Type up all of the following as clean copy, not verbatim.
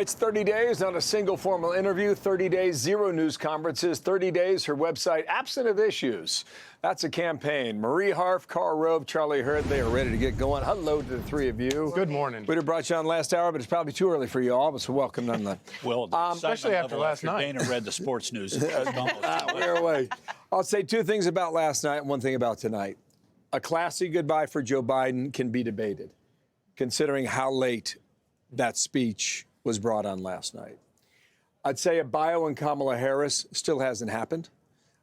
It's 30 days, not a single formal interview, 30 days, zero news conferences, 30 days, her website absent of issues. That's a campaign. Marie Harf, Karl Rove, Charlie Hurt, they are ready to get going. Hello to the three of you. Good morning. We'd have brought you on last hour, but it's probably too early for you all, but so welcome nonetheless. Well, especially after last night. Dana read the sports news. We're away. I'll say two things about last night and one thing about tonight. A classy goodbye for Joe Biden can be debated, considering how late that speech was brought on last night. I'd say a bio in Kamala Harris still hasn't happened.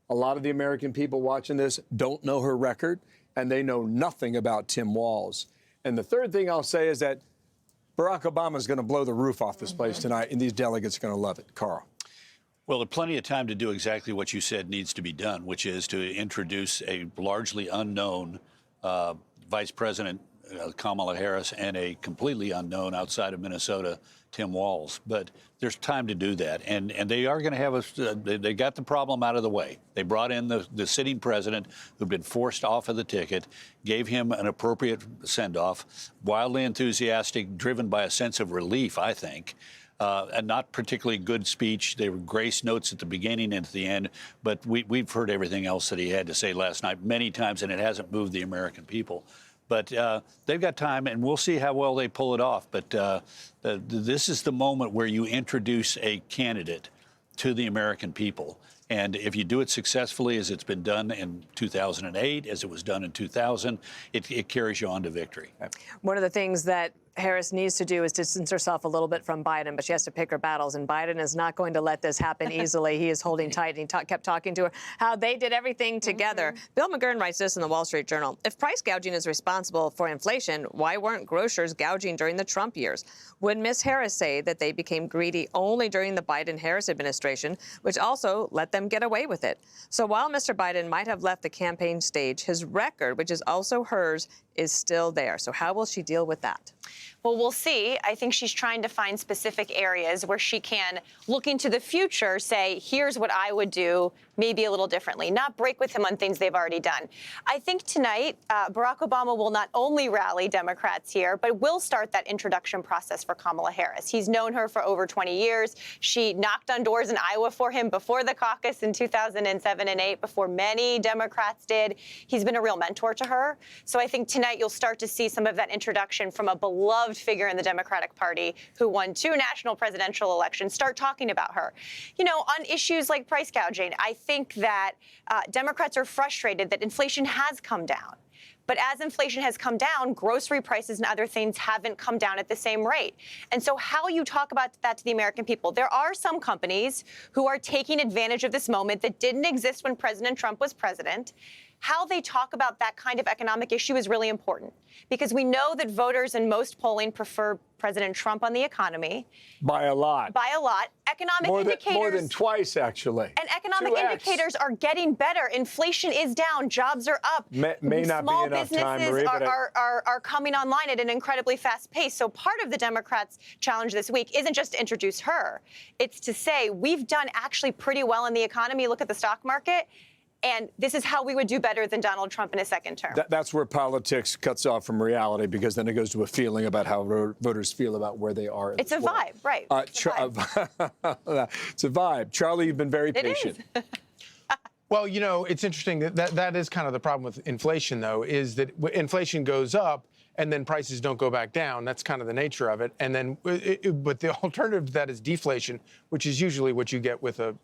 A lot of the American people watching this don't know her record, and they know nothing about Tim Walz. And the third thing I'll say is that Barack Obama is going to blow the roof off this place tonight, and these delegates are going to love it. Carl. Well, there's plenty of time to do exactly what you said needs to be done, which is to introduce a largely unknown Vice President Kamala Harris and a completely unknown outside of Minnesota, Tim Walz. But there's time to do that. And they are going to have they got the problem out of the way. They brought in the sitting president who'd been forced off of the ticket, gave him an appropriate send-off, wildly enthusiastic, driven by a sense of relief, I think. And not particularly good speech. They were grace notes at the beginning and at the end, but we've heard everything else that he had to say last night many times, and it hasn't moved the American people. But they've got time, and we'll see how well they pull it off. But this is the moment where you introduce a candidate to the American people. And if you do it successfully, as it's been done in 2008, as it was done in 2000, it carries you on to victory. One of the things that Harris needs to do is distance herself a little bit from Biden, but she has to pick her battles, and Biden is not going to let this happen easily. He is holding tight, and he kept talking to her how they did everything together. Bill McGurn writes this in the Wall Street Journal. If price gouging is responsible for inflation, why weren't grocers gouging during the Trump years? Would Ms. Harris say that they became greedy only during the Biden-Harris administration, which also let them get away with it? So while Mr. Biden might have left the campaign stage, his record, which is also hers, is still there. So how will she deal with that? Well, we'll see. I think she's trying to find specific areas where she can, looking to the future, say, here's what I would do maybe a little differently, not break with him on things they've already done. I think tonight, Barack Obama will not only rally Democrats here, but will start that introduction process for Kamala Harris. He's known her for over 20 years. She knocked on doors in Iowa for him before the caucus in 2007 and 8, before many Democrats did. He's been a real mentor to her. So I think tonight you'll start to see some of that introduction from a beloved figure in the Democratic Party who won 2 national presidential elections start talking about her. You know, on issues like price gouging, I think that Democrats are frustrated that inflation has come down. But as inflation has come down, grocery prices and other things haven't come down at the same rate. And so how you talk about that to the American people, there are some companies who are taking advantage of this moment that didn't exist when President Trump was president. How they talk about that kind of economic issue is really important, because we know that voters in most polling prefer President Trump on the economy. By a lot. By a lot. Economic indicators. More than twice, actually. And economic 2x. Indicators are getting better. Inflation is down. Jobs are up. May not be enough time, Marie, Small businesses are coming online at an incredibly fast pace. So part of the Democrats' challenge this week isn't just to introduce her. It's to say we've done actually pretty well in the economy. Look at the stock market. And this is how we would do better than Donald Trump in his second term. That's where politics cuts off from reality, because then it goes to a feeling about how voters feel about where they are. It's a vibe, right? It's a vibe. It's a vibe. Charlie, you've been very patient. It is. Well, you know, it's interesting that is kind of the problem with inflation, though, is that inflation goes up and then prices don't go back down. That's kind of the nature of it. And then, but the alternative to that is deflation, which is usually what you get with a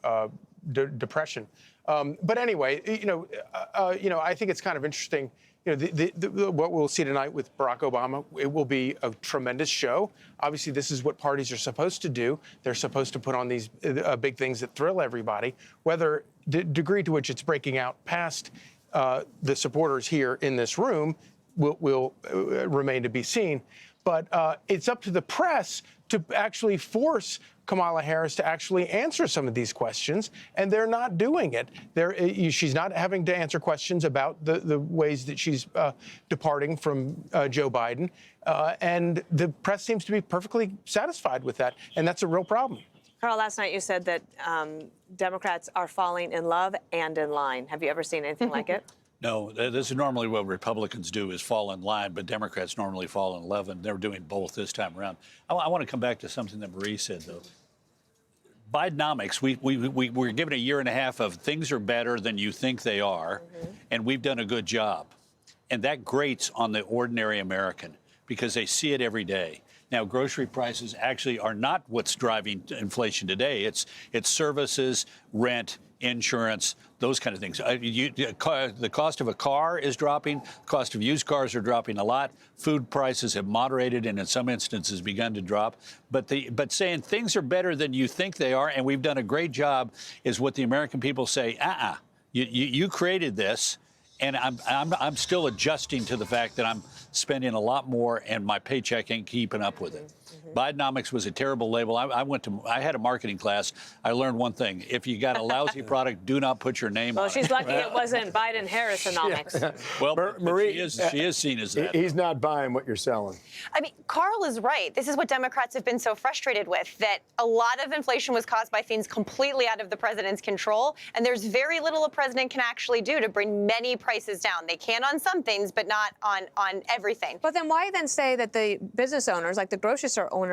depression. But anyway, you know, I think it's kind of interesting. You know, what we'll see tonight with Barack Obama, it will be a tremendous show. Obviously, this is what parties are supposed to do. They're supposed to put on these big things that thrill everybody. Whether the degree to which it's breaking out past the supporters here in this room will remain to be seen. But it's up to the press to actually force Kamala Harris to actually answer some of these questions, and they're not doing it. She's not having to answer questions about the ways that she's departing from Joe Biden, and the press seems to be perfectly satisfied with that, and that's a real problem. Karl, last night you said that Democrats are falling in love and in line. Have you ever seen anything like it? No, this is normally what Republicans do is fall in line, but Democrats normally fall in love, and they're doing both this time around. I want to come back to something that Marie said, though. Bionomics, we're given a year and a half of things are better than you think they are, and we've done a good job. And that grates on the ordinary American because they see it every day. Now, grocery prices actually are not what's driving inflation today. It's services, rent, insurance, those kind of things. The cost of a car is dropping. The cost of used cars are dropping a lot. Food prices have moderated and in some instances begun to drop. But saying things are better than you think they are and we've done a great job is what the American people say, you created this. And I'm still adjusting to the fact that I'm spending a lot more and my paycheck ain't keeping up with it. Bionomics was a terrible label. I had a marketing class. I learned one thing. If you got a lousy product, do not put your name on it. Well, she's lucky it wasn't Biden-Harrisonomics. Well, Marie, she is seen as that. He's not buying what you're selling. I mean, Karl is right. This is what Democrats have been so frustrated with, that a lot of inflation was caused by things completely out of the president's control, and there's very little a president can actually do to bring many prices down. They can on some things, but not on everything. But then why then say that the business owners, like the grocery store owners,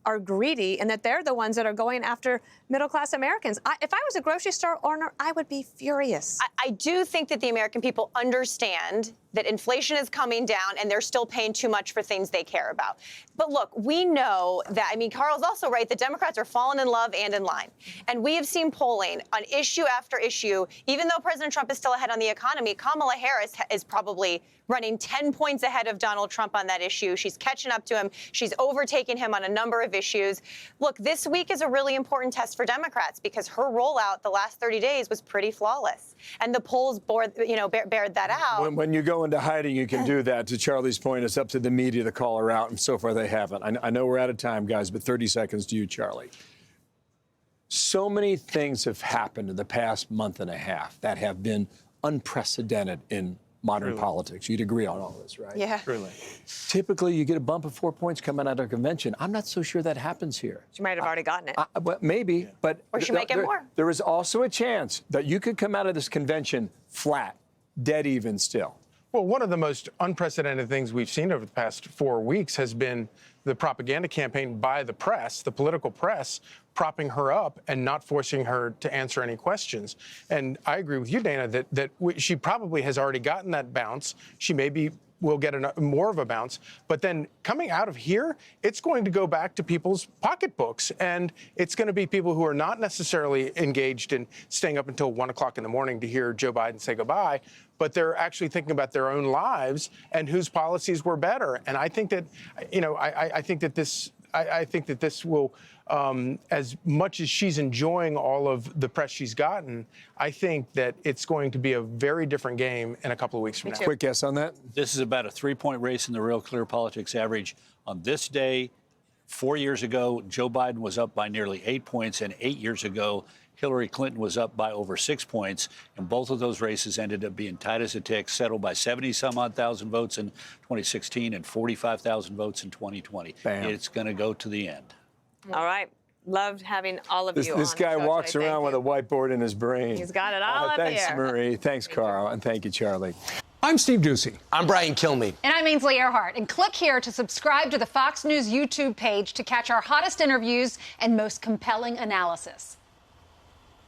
are greedy and that they're the ones that are going after middle-class Americans? If I was a grocery store owner, I would be furious. I do think that the American people understand that inflation is coming down and they're still paying too much for things they care about. But look, we know that, I mean, Karl's also right, that Democrats are falling in love and in line. And we have seen polling on issue after issue. Even though President Trump is still ahead on the economy, Kamala Harris is probably running 10 points ahead of Donald Trump on that issue. She's catching up to him. She's overtaken him on a number of issues. Look, this week is a really important test for Democrats because her rollout the last 30 days was pretty flawless. And the polls bared that out. When you go into hiding, you can do that. To Charlie's point, it's up to the media to call her out, and so far they haven't. I know we're out of time, guys, but 30 seconds to you, Charlie. So many things have happened in the past month and a half that have been unprecedented in modern politics. You'd agree on all this, right? Yeah. Really. Typically, you get a bump of 4 points coming out of a convention. I'm not so sure that happens here. She might have already gotten it. Well, maybe, but Or she might get more. There is also a chance that you could come out of this convention flat, dead even still. Well, one of the most unprecedented things we've seen over the past 4 weeks has been the propaganda campaign by the press, the political press, propping her up and not forcing her to answer any questions. And I agree with you, Dana, that she probably has already gotten that bounce. She maybe will get more of a bounce. But then coming out of here, it's going to go back to people's pocketbooks. And it's going to be people who are not necessarily engaged in staying up until 1 o'clock in the morning to hear Joe Biden say goodbye, but they're actually thinking about their own lives and whose policies were better. And I think that, I think that this will, as much as she's enjoying all of the press she's gotten, I think that it's going to be a very different game in a couple of weeks from now. Quick guess on that? This is about a 3-point race in the Real Clear Politics average. On this day, 4 years ago, Joe Biden was up by nearly 8 points, and 8 years ago, Hillary Clinton was up by over 6 points, and both of those races ended up being tight as a tick, settled by 70-some-odd thousand votes in 2016 and 45,000 votes in 2020. Bam. It's going to go to the end. All right. Loved having all of you on. This guy walks around with a whiteboard in his brain. He's got it all up Thanks, here. Marie. Thanks, Carl. And thank you, Charlie. I'm Steve Doocy. I'm Brian Kilmeade. And I'm Ainsley Earhart. And click here to subscribe to the Fox News YouTube page to catch our hottest interviews and most compelling analysis.